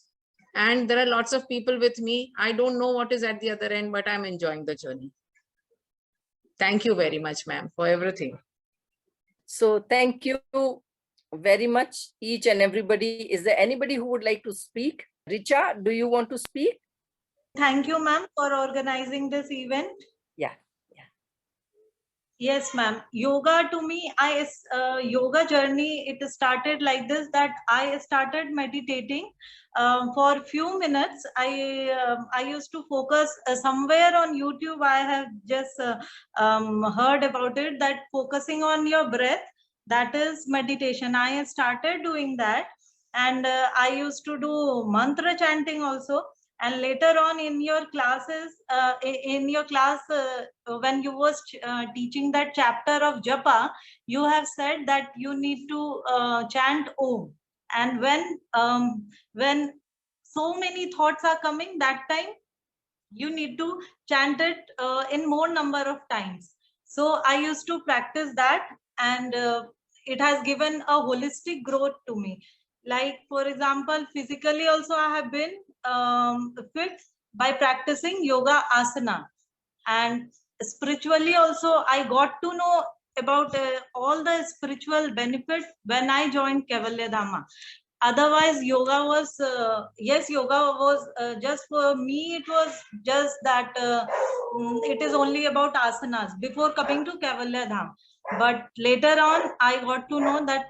And there are lots of people with me. I don't know what is at the other end, but I'm enjoying the journey. Thank you very much, ma'am, for everything. So thank you very much, each and everybody. Is there anybody who would like to speak? Richa, do you want to speak? Thank you, ma'am, for organizing this event. Yeah. Yes, ma'am. Yoga to me, yoga journey, it started like this, that I started meditating for a few minutes. I used to focus somewhere on YouTube. I have just heard about it, that focusing on your breath, that is meditation. I started doing that, and I used to do mantra chanting also. And later on in your classes, in your class, when you was teaching that chapter of japa, you have said that you need to chant om. And when so many thoughts are coming, that time you need to chant it in more number of times. So I used to practice that, and it has given a holistic growth to me. Like, for example, physically also I have been fit by practicing yoga asana, and spiritually also I got to know about all the spiritual benefits when I joined Kaivalya Dhamma. Otherwise, yoga was yes, yoga was just for me. It was just that it is only about asanas before coming to Kaivalya Dham. But later on, I got to know that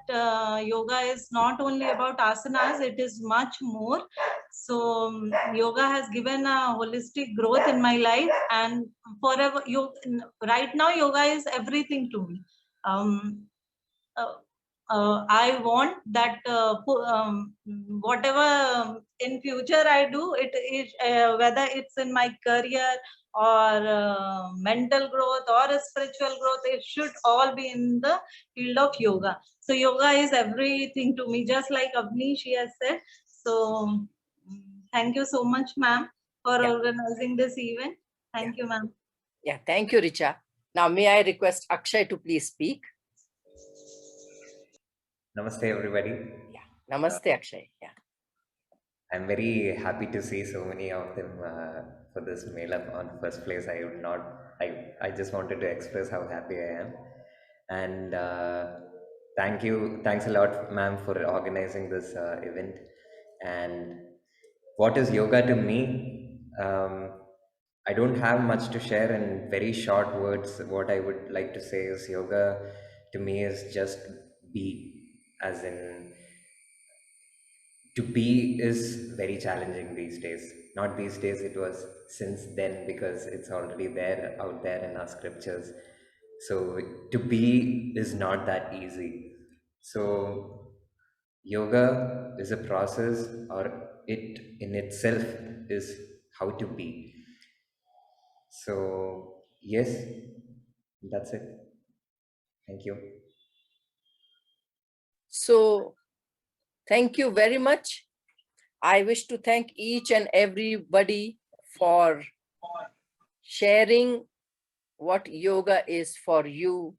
yoga is not only about asanas; it is much more. So yoga has given a holistic growth in my life, and forever. Right now, yoga is everything to me. I want that whatever in future I do, it is whether it's in my career or mental growth or spiritual growth, it should all be in the field of yoga. So yoga is everything to me, just like Avni, she has said. So thank you so much, ma'am, for organizing this event. Thank you, ma'am. Yeah, thank you, Richa. Now, may I request Akshay to please speak? Namaste, everybody. Yeah, Namaste, Akshay. Yeah. I'm very happy to see so many of them for this Melā. On first place, I would not. I just wanted to express how happy I am, and thanks a lot, ma'am, for organizing this event. And what is yoga to me? I don't have much to share in very short words. What I would like to say is yoga to me is just be, as in to be is very challenging these days. Not these days, it was since then, because it's already there out there in our scriptures. So to be is not that easy. So yoga is a process, or it in itself is how to be. So yes, that's it. Thank you. So thank you very much. I wish to thank each and everybody for sharing what yoga is for you.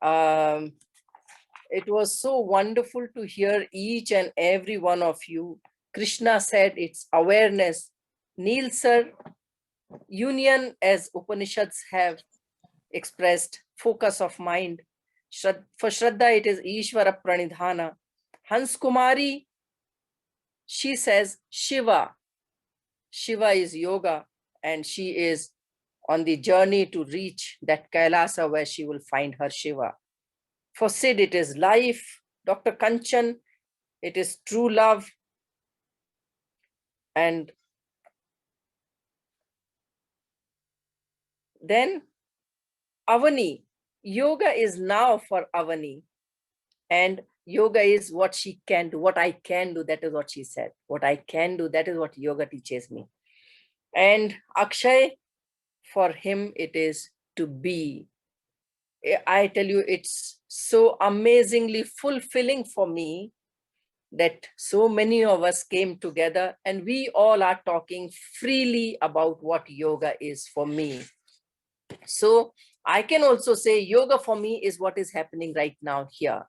It was so wonderful to hear each and every one of you. Krishna said it's awareness. Neil sir, union, as Upanishads have expressed, focus of mind. For Shraddha, it is Ishvara Pranidhana. Hans Kumari, she says Shiva. Shiva is yoga, and she is on the journey to reach that Kailasa where she will find her Shiva. For Sid, it is life. Dr. Kanchan, it is true love. And then Avani, yoga is now for Avani. And yoga is what she can do, what I can do, that is what she said. What I can do, that is what yoga teaches me. And Akshay, for him, it is to be. I tell you, it's so amazingly fulfilling for me that so many of us came together and we all are talking freely about what yoga is for me. So I can also say yoga for me is what is happening right now here,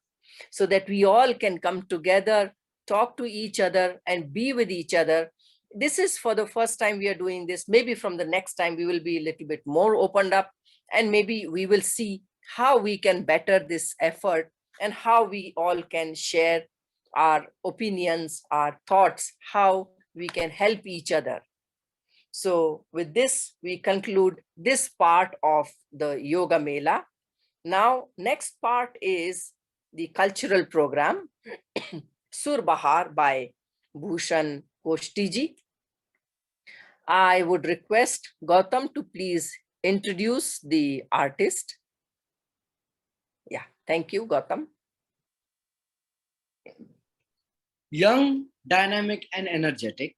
so that we all can come together, talk to each other and be with each other. This is for the first time we are doing this. Maybe from the next time we will be a little bit more opened up, and maybe we will see how we can better this effort and how we all can share our opinions, our thoughts, how we can help each other. So with this, we conclude this part of the Yoga-Mela. Now, next part is the cultural program, Surbahar by Bhushan Koshti ji. I would request Gautam to please introduce the artist. Yeah, thank you, Gautam. Young, dynamic, and energetic,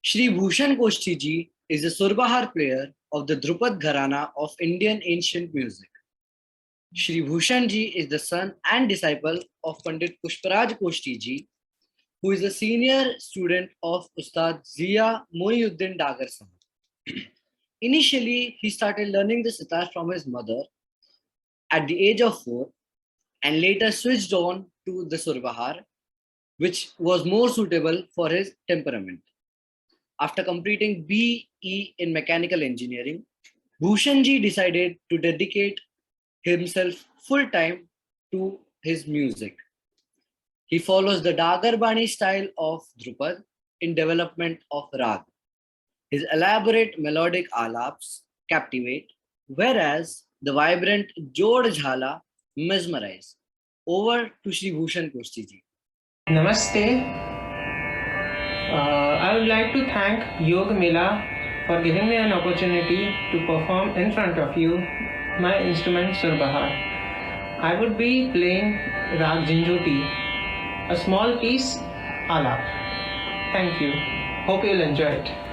Shri Bhushan Koshti ji is a Surbahar player of the Dhrupad Gharana of Indian ancient music. Shri Bhushan ji is the son and disciple of Pandit Pushparaj Koshti ji, who is a senior student of Ustad Zia Moinuddin Dagar Sahab. Initially, he started learning the sitar from his mother at the age of 4 and later switched on to the Surbahar, which was more suitable for his temperament. After completing BE in mechanical engineering, Bhushanji decided to dedicate himself full-time to his music. He follows the Dagar Bani style of Dhrupad in development of Rag. His elaborate melodic alaps captivate, whereas the vibrant Jod Jhala mesmerize. Over to Shri Bhushan Koshti ji. Namaste. I would like to thank Yoga-Mela for giving me an opportunity to perform in front of you my instrument Surbahar. I would be playing Rag Jinjoti, a small piece alap. Thank you. Hope you'll enjoy it.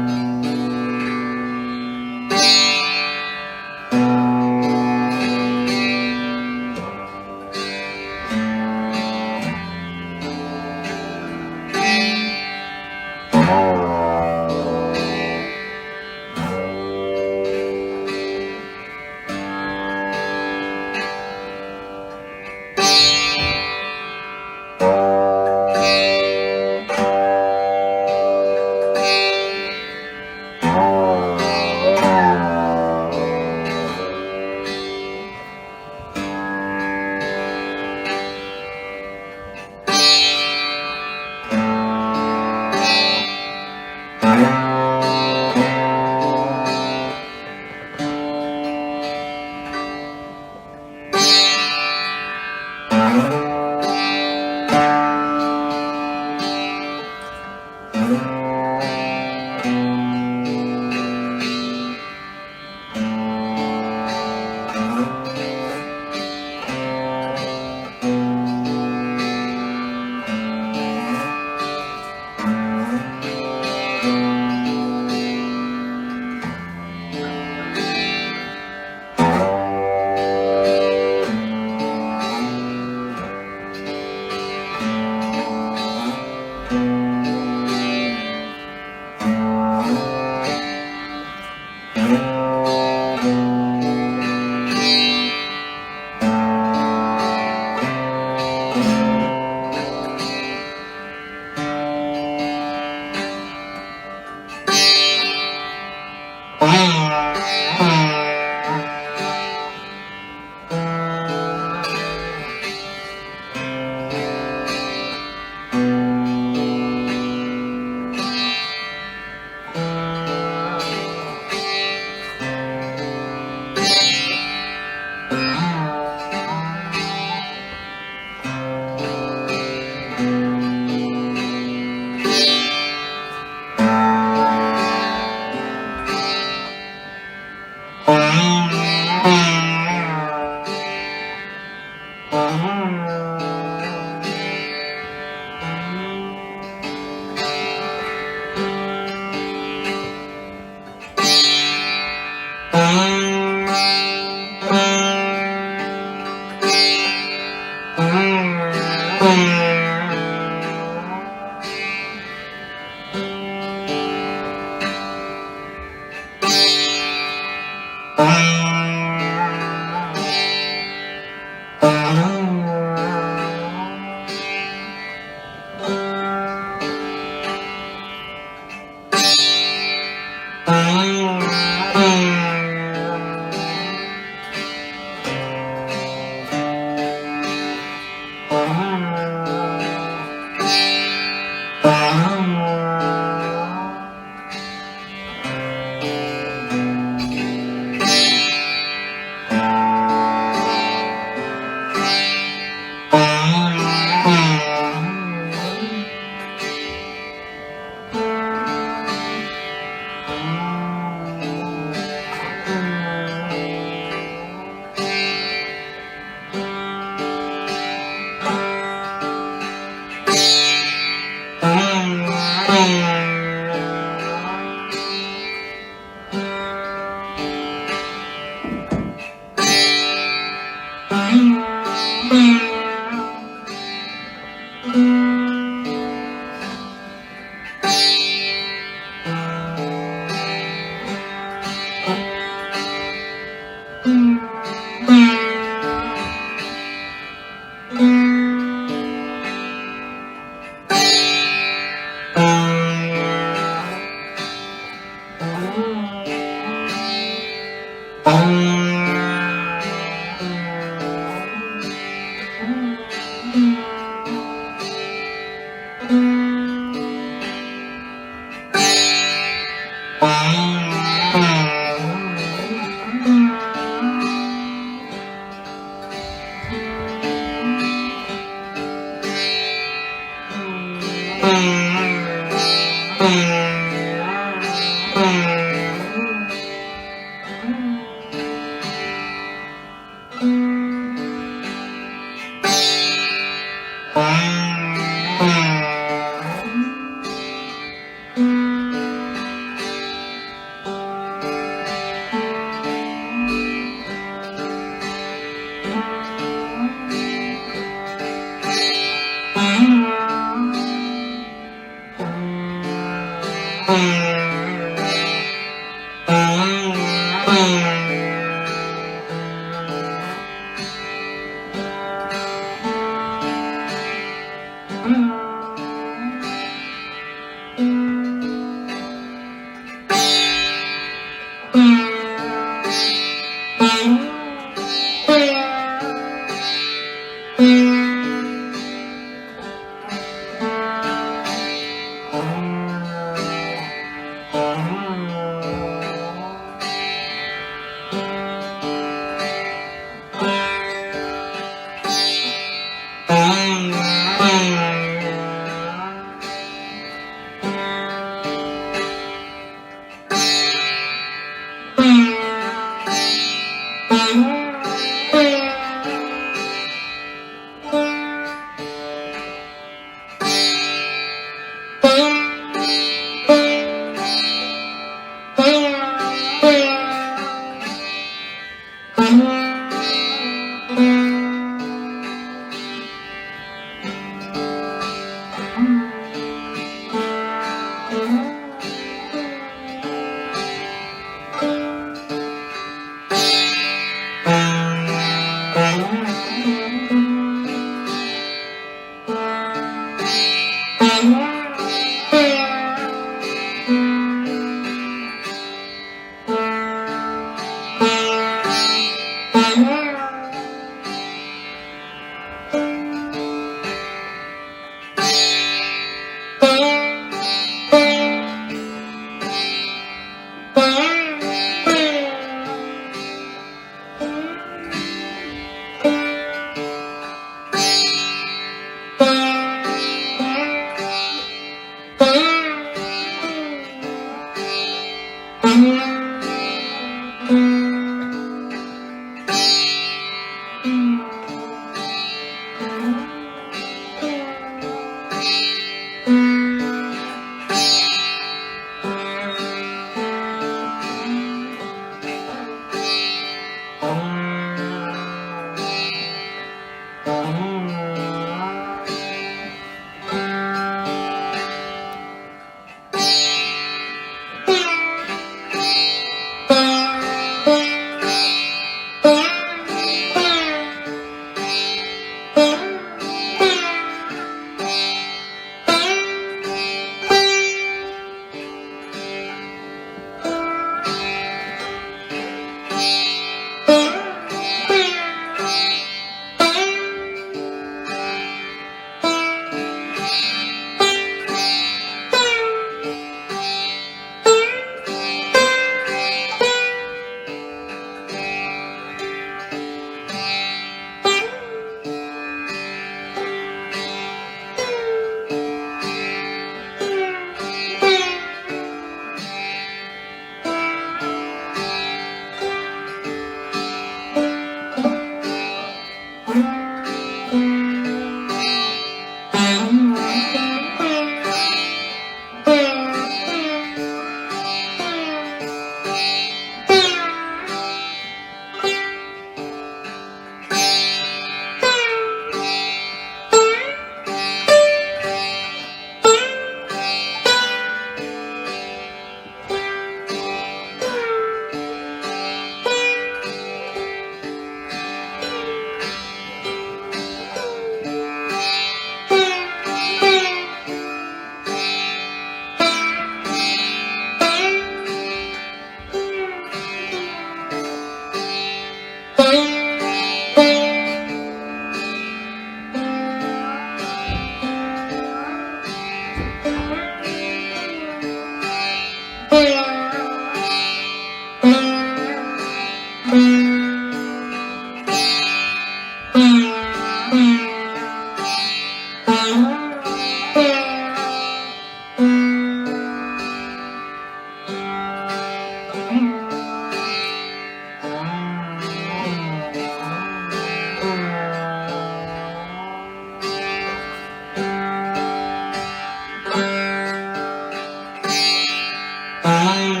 I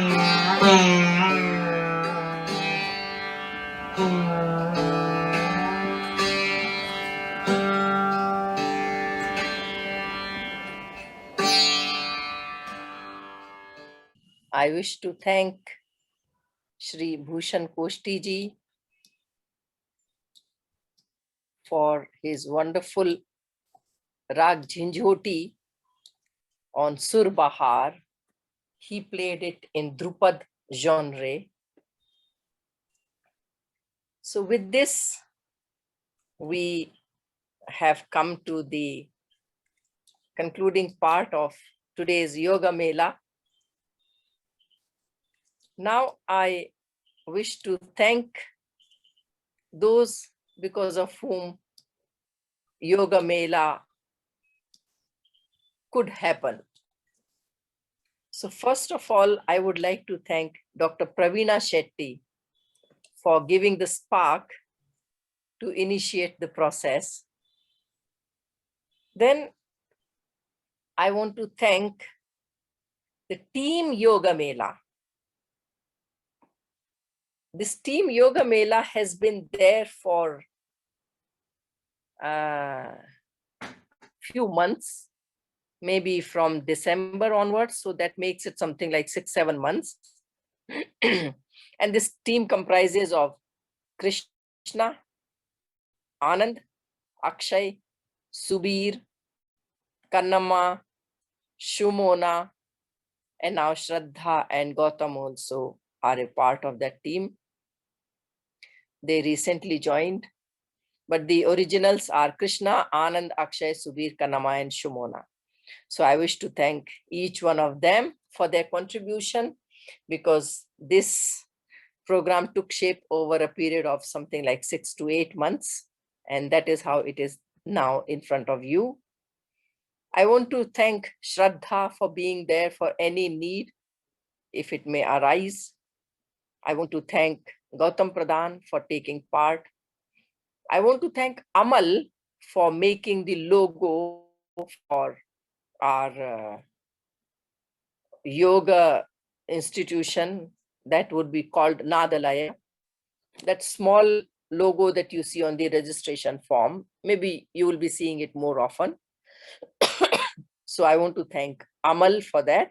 wish to thank Shri Bhushan Koshti ji for his wonderful Rag Jhinjhoti on Surbahar. He played it in Dhrupad genre. So with this, we have come to the concluding part of today's Yoga-Mela. Now I wish to thank those because of whom Yoga-Mela could happen. So first of all, I would like to thank Dr. Praveena Shetty for giving the spark to initiate the process. Then I want to thank the team Yoga-Mela. This team Yoga-Mela has been there for few months, maybe from December onwards. So that makes it something like 6-7 months. And this team comprises of Krishna, Anand, Akshay, Subir, Kannamma, Shumona, and now Shraddha and Gautam also are a part of that team. They recently joined, but the originals are Krishna, Anand, Akshay, Subir, Kannamma, and Shumona. So I wish to thank each one of them for their contribution, because this program took shape over a period of something like 6 to 8 months. And that is how it is now in front of you. I want to thank Shraddha for being there for any need, if it may arise. I want to thank Gautam Pradhan for taking part. I want to thank Amal for making the logo for our yoga institution that would be called Nadalaya. That small logo that you see on the registration form, maybe you will be seeing it more often. So I want to thank Amal for that.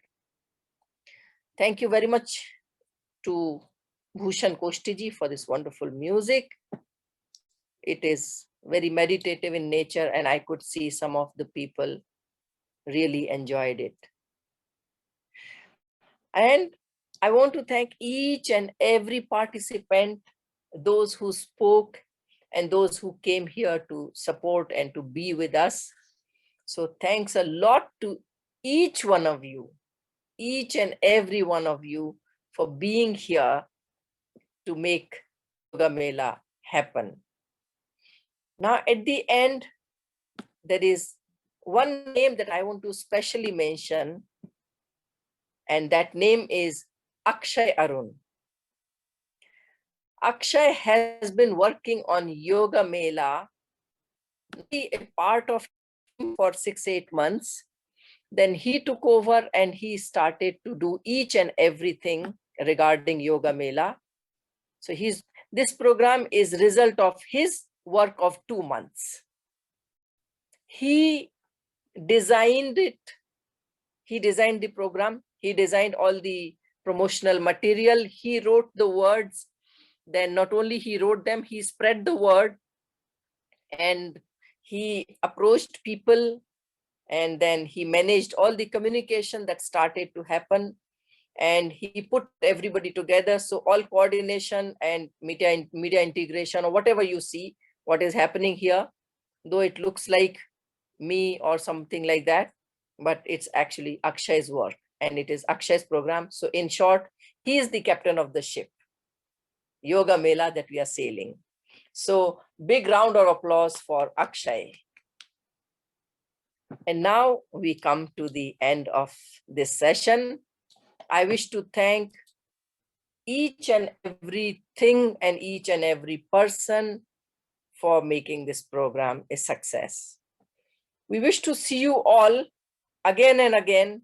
Thank you very much to Bhushan Koshti ji for this wonderful music. It is very meditative in nature, and I could see some of the people really enjoyed it. And I want to thank each and every participant, those who spoke and those who came here to support and to be with us. So thanks a lot to each one of you, each and every one of you, for being here to make Yoga-Mela happen. Now at the end, there is one name that I want to specially mention, and that name is Akshay Arun. Akshay has been working on Yoga-Mela, a part of him for 6-8 months. Then he took over and he started to do each and everything regarding Yoga-Mela. So this program is result of his work of 2 months. He designed it. He designed the program. He designed all the promotional material. He wrote the words. Then not only he wrote them, he spread the word, and he approached people, and then he managed all the communication that started to happen, and he put everybody together. So all coordination and media integration, or whatever you see, what is happening here, though it looks like me or something like that, but it's actually Akshay's work, and it is Akshay's program. So in short, he is the captain of the ship, Yoga-Mela, that we are sailing. So big round of applause for Akshay. And now we come to the end of this session. I wish to thank each and everything and each and every person for making this program a success. We wish to see you all again and again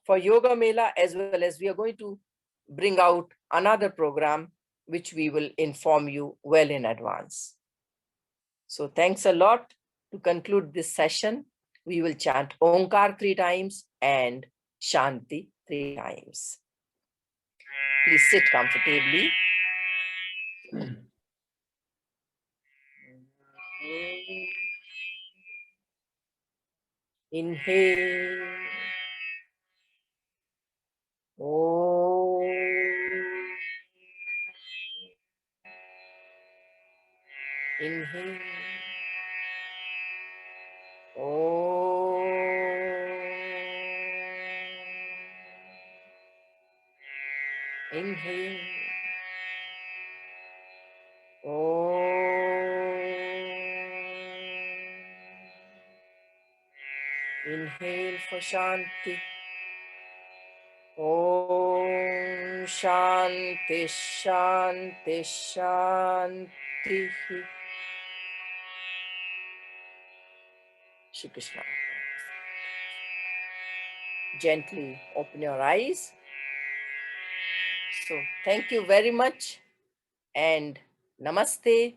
for Yoga-Mela, as well as we are going to bring out another program which we will inform you well in advance. So thanks a lot. To conclude this session, we will chant Omkar 3 times and Shanti 3 times. Please sit comfortably. Inhale. Om. Inhale. Om. Inhale. Om. Inhale for Shanti. Om Shanti Shanti Shanti. Shri Krishna. Gently open your eyes. So thank you very much and namaste.